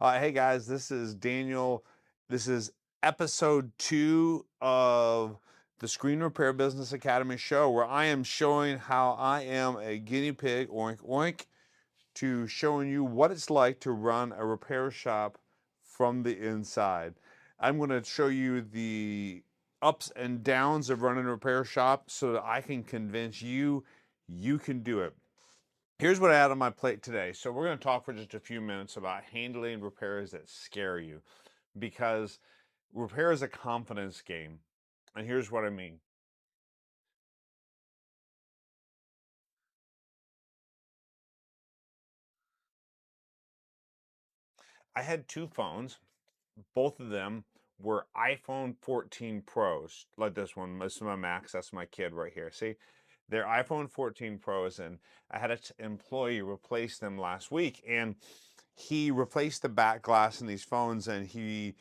Hey guys, this is Daniel. This is episode 2 of the Screen Repair Business Academy show, where I am showing how I am a guinea pig, oink oink, to showing you what it's like to run a repair shop from the inside. I'm going to show you the ups and downs of running a repair shop so that I can convince you you can do it. Here's what I had on my plate today. So we're going to talk for just a few minutes about handling repairs that scare you, because repair is a confidence game. And here's what I mean. I had two phones. Both of them were iPhone 14 Pros, like this one. This is my Max. That's my kid right here. See, they're iPhone 14 Pros, and I had an employee replace them last week, and he replaced the back glass in these phones, and he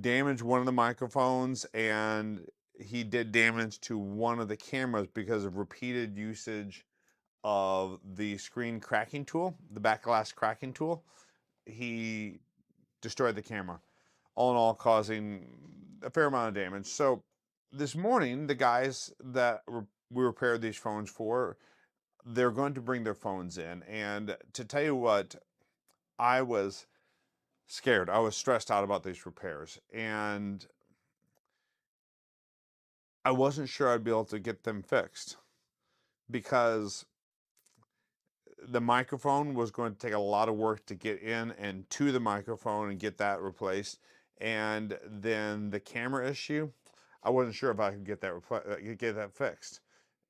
damaged one of the microphones, and he did damage to one of the cameras because of repeated usage of the screen cracking tool, the back glass cracking tool. He destroyed the camera, all in all causing a fair amount of damage. So this morning, the guys that we repaired these phones for, they're going to bring their phones in. And to tell you what, I was scared. I was stressed out about these repairs. And I wasn't sure I'd be able to get them fixed because the microphone was going to take a lot of work to get in and to the microphone and get that replaced. And then the camera issue, I wasn't sure if I could get that fixed.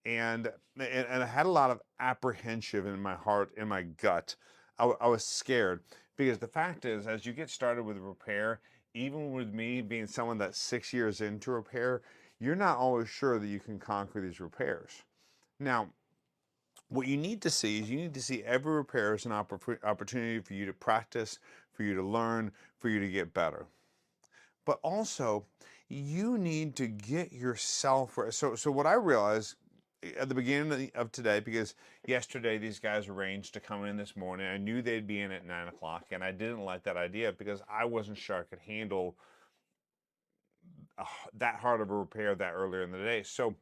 And I had a lot of apprehension in my heart, in my gut. I was scared because the fact is, as you get started with repair, even with me being someone that's 6 years into repair, you're not always sure that you can conquer these repairs. Now, what you need to see is you need to see every repair as an opportunity for you to practice, for you to learn, for you to get better. But also, you need to get yourself right. So what I realized at the beginning of today, because yesterday these guys arranged to come in this morning, I knew they'd be in at 9 o'clock, and I didn't like that idea because I wasn't sure I could handle that hard of a repair that earlier in the day. So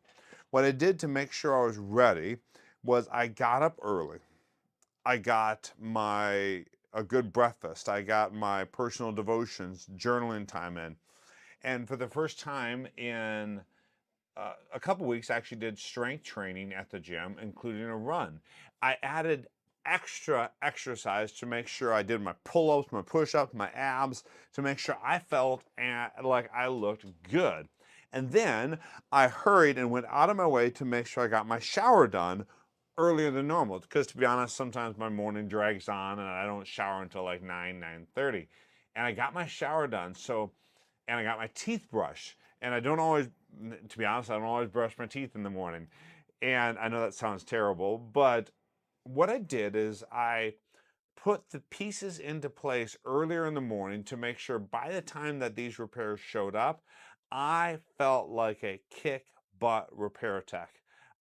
what I did to make sure I was ready was I got up early. I got my a good breakfast. I got my personal devotions, journaling time in. And for the first time in a couple weeks, I actually did strength training at the gym, including a run. I added extra exercise to make sure I did my pull ups, my push ups, my abs, to make sure I felt like I looked good. And then I hurried and went out of my way to make sure I got my shower done earlier than normal. Because to be honest, sometimes my morning drags on and I don't shower until like 9:30. And I got my shower done. And I got my teeth brushed. And I don't always, to be honest, I don't always brush my teeth in the morning. And I know that sounds terrible, but what I did is I put the pieces into place earlier in the morning to make sure by the time that these repairs showed up, I felt like a kick butt repair tech.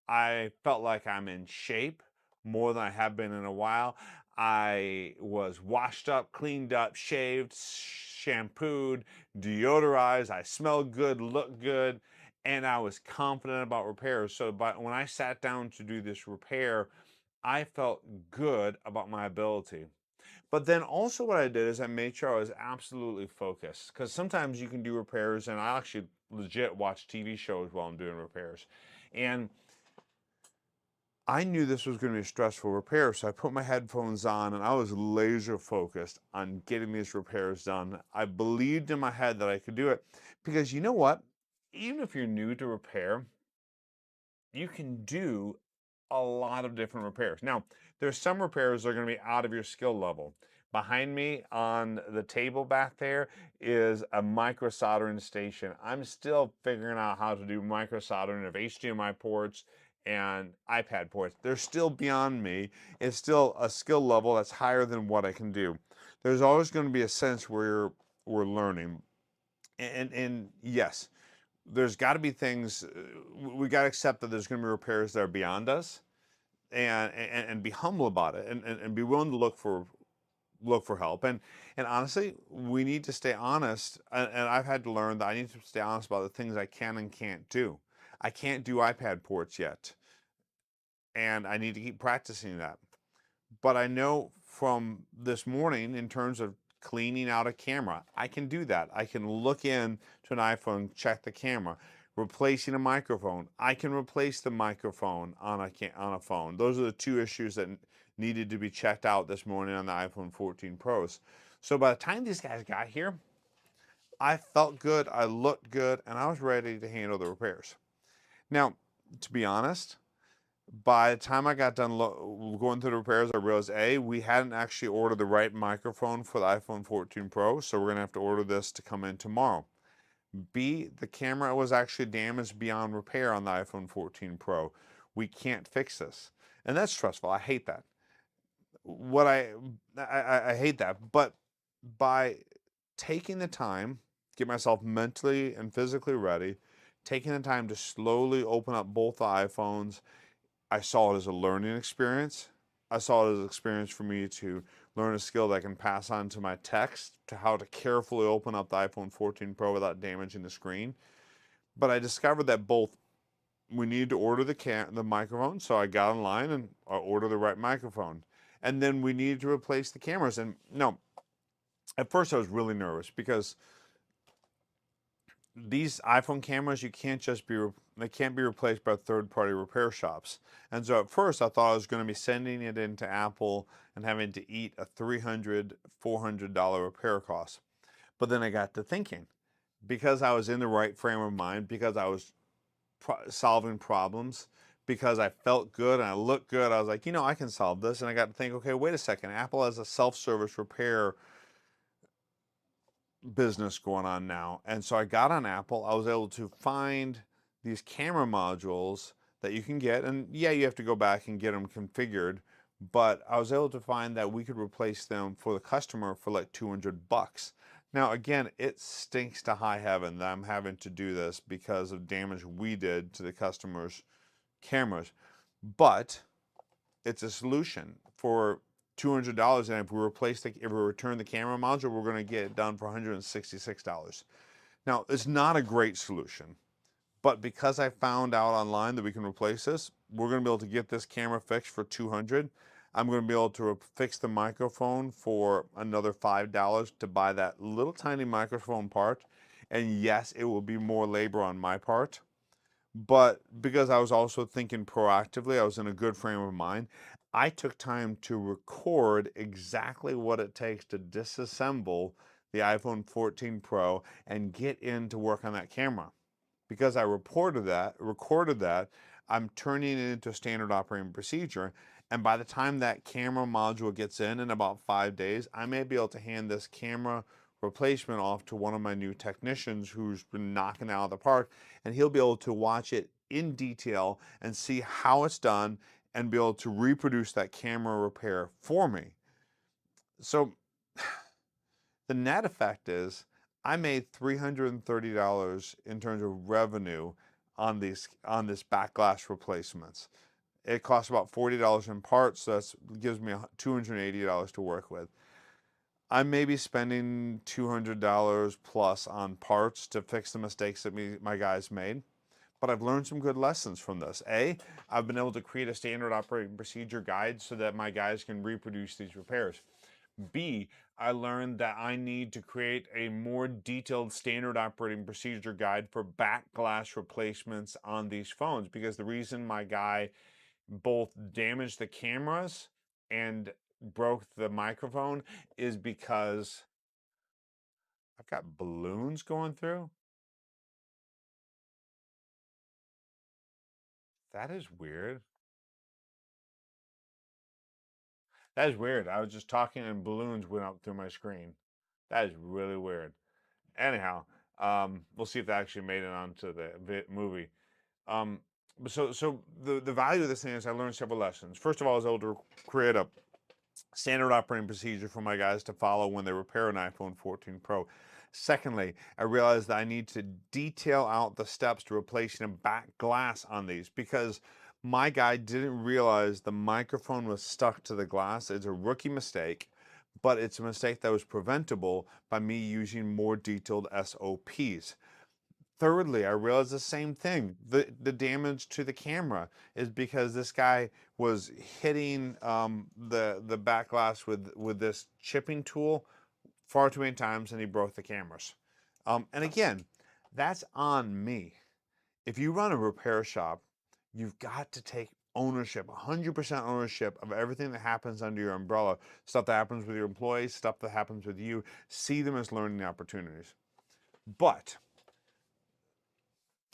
I felt like I'm in shape more than I have been in a while. I was washed up, cleaned up, shaved, shampooed, deodorized. I smelled good, looked good, and I was confident about repairs. So, but when I sat down to do this repair, I felt good about my ability. But then also what I did is I made sure I was absolutely focused, because sometimes you can do repairs, and I actually legit watch TV shows while I'm doing repairs. And I knew this was going to be a stressful repair, so I put my headphones on and I was laser focused on getting these repairs done. I believed in my head that I could do it because you know what? Even if you're new to repair, you can do a lot of different repairs. Now, there's some repairs that are going to be out of your skill level. Behind me on the table back there is a micro soldering station. I'm still figuring out how to do micro soldering of HDMI ports and iPad ports. They're still beyond me. It's still a skill level that's higher than what I can do. There's always going to be a sense where we're learning. And yes, there's got to be things we got to accept that there's going to be repairs that are beyond us, and be humble about it, and be willing to look for look for help. And honestly, we need to stay honest. And I've had to learn that I need to stay honest about the things I can and can't do. I can't do iPad ports yet, and I need to keep practicing that. But I know from this morning, in terms of cleaning out a camera, I can do that. I can look in to an iPhone, check the camera. Replacing a microphone, I can replace the microphone on a phone. Those are the two issues that needed to be checked out this morning on the iPhone 14 Pros. So by the time these guys got here, I felt good, I looked good, and I was ready to handle the repairs. Now, to be honest, by the time I got done going through the repairs, I realized A, we hadn't actually ordered the right microphone for the iPhone 14 Pro, so we're gonna have to order this to come in tomorrow. B, the camera was actually damaged beyond repair on the iPhone 14 Pro. We can't fix this. And that's stressful. I hate that. What I hate that. But by taking the time, get myself mentally and physically ready, taking the time to slowly open up both the iPhones, I saw it as a learning experience. I saw it as an experience for me to learn a skill that I can pass on to my text, to how to carefully open up the iPhone 14 Pro without damaging the screen. But I discovered that both we needed to order the microphone, so I got online and I ordered the right microphone. And then we needed to replace the cameras. And no, at first I was really nervous because these iPhone cameras, you can't just they can't be replaced by third-party repair shops. And so at first I thought I was going to be sending it into Apple and having to eat a $300, $400 repair cost. But then I got to thinking, because I was in the right frame of mind, because I was solving problems, because I felt good and I looked good, I was like, I can solve this. And I got to think, okay, wait a second, Apple has a self-service repair business going on now. And so I got on Apple. I was able to find these camera modules that you can get. And yeah, you have to go back and get them configured. But I was able to find that we could replace them for the customer for like $200. Now, again, it stinks to high heaven that I'm having to do this because of damage we did to the customer's cameras. But it's a solution for $200, and if we return the camera module, we're going to get it done for $166. Now, it's not a great solution, but because I found out online that we can replace this, we're going to be able to get this camera fixed for $200. I'm going to be able to fix the microphone for another $5 to buy that little tiny microphone part. And yes, it will be more labor on my part, but because I was also thinking proactively, I was in a good frame of mind. I took time to record exactly what it takes to disassemble the iPhone 14 Pro and get in to work on that camera. Because I recorded that, I'm turning it into a standard operating procedure. And by the time that camera module gets in about 5 days, I may be able to hand this camera replacement off to one of my new technicians who's been knocking it out of the park, and he'll be able to watch it in detail and see how it's done and be able to reproduce that camera repair for me. So the net effect is I made $330 in terms of revenue on this back glass replacements. It costs about $40 in parts, so that gives me $280 to work with. I may be spending $200 plus on parts to fix the mistakes that my guys made, but I've learned some good lessons from this. A, I've been able to create a standard operating procedure guide so that my guys can reproduce these repairs. B, I learned that I need to create a more detailed standard operating procedure guide for back glass replacements on these phones, because the reason my guy both damaged the cameras and broke the microphone is because I've got balloons going through. That is weird. That is weird. I was just talking and balloons went up through my screen. That is really weird. Anyhow, we'll see if that actually made it onto the movie. Um, so the value of this thing is I learned several lessons. First of all, I was able to create a standard operating procedure for my guys to follow when they repair an iPhone 14 Pro. Secondly, I realized that I need to detail out the steps to replacing a back glass on these, because my guy didn't realize the microphone was stuck to the glass. It's a rookie mistake, but it's a mistake that was preventable by me using more detailed SOPs. Thirdly, I realized the same thing. The damage to the camera is because this guy was hitting the back glass with this chipping tool far too many times, and he broke the cameras. And again, that's on me. If you run a repair shop, you've got to take ownership, 100% ownership of everything that happens under your umbrella. Stuff that happens with your employees, stuff that happens with you. See them as learning opportunities. But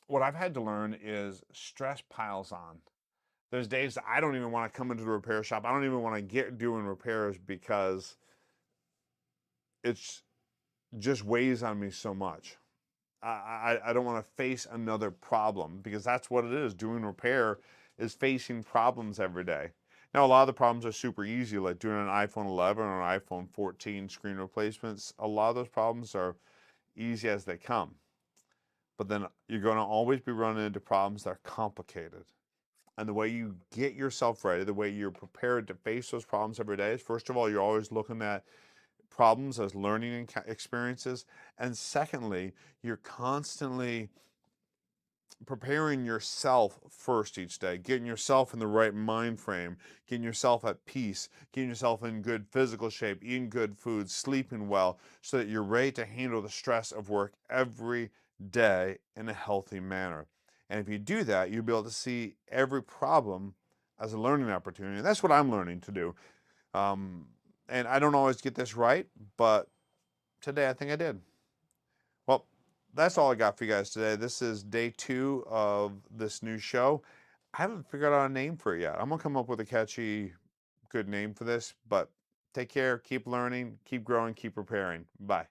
what I've had to learn is stress piles on. There's days that I don't even want to come into the repair shop. I don't even want to get doing repairs because it's just weighs on me so much. I don't want to face another problem because that's what it is. Doing repair is facing problems every day. Now, a lot of the problems are super easy, like doing an iPhone 11 or an iPhone 14 screen replacements. A lot of those problems are easy as they come. But then you're going to always be running into problems that are complicated. And the way you get yourself ready, the way you're prepared to face those problems every day is, first of all, you're always looking at problems as learning experiences. And secondly, you're constantly preparing yourself first each day, getting yourself in the right mind frame, getting yourself at peace, getting yourself in good physical shape, eating good food, sleeping well, so that you're ready to handle the stress of work every day in a healthy manner. And if you do that, you'll be able to see every problem as a learning opportunity. And that's what I'm learning to do. Um, and I don't always get this right, but today I think I did. Well, that's all I got for you guys today. This is day 2 of this new show. I haven't figured out a name for it yet. I'm gonna come up with a catchy, good name for this, but take care, keep learning, keep growing, keep preparing. Bye.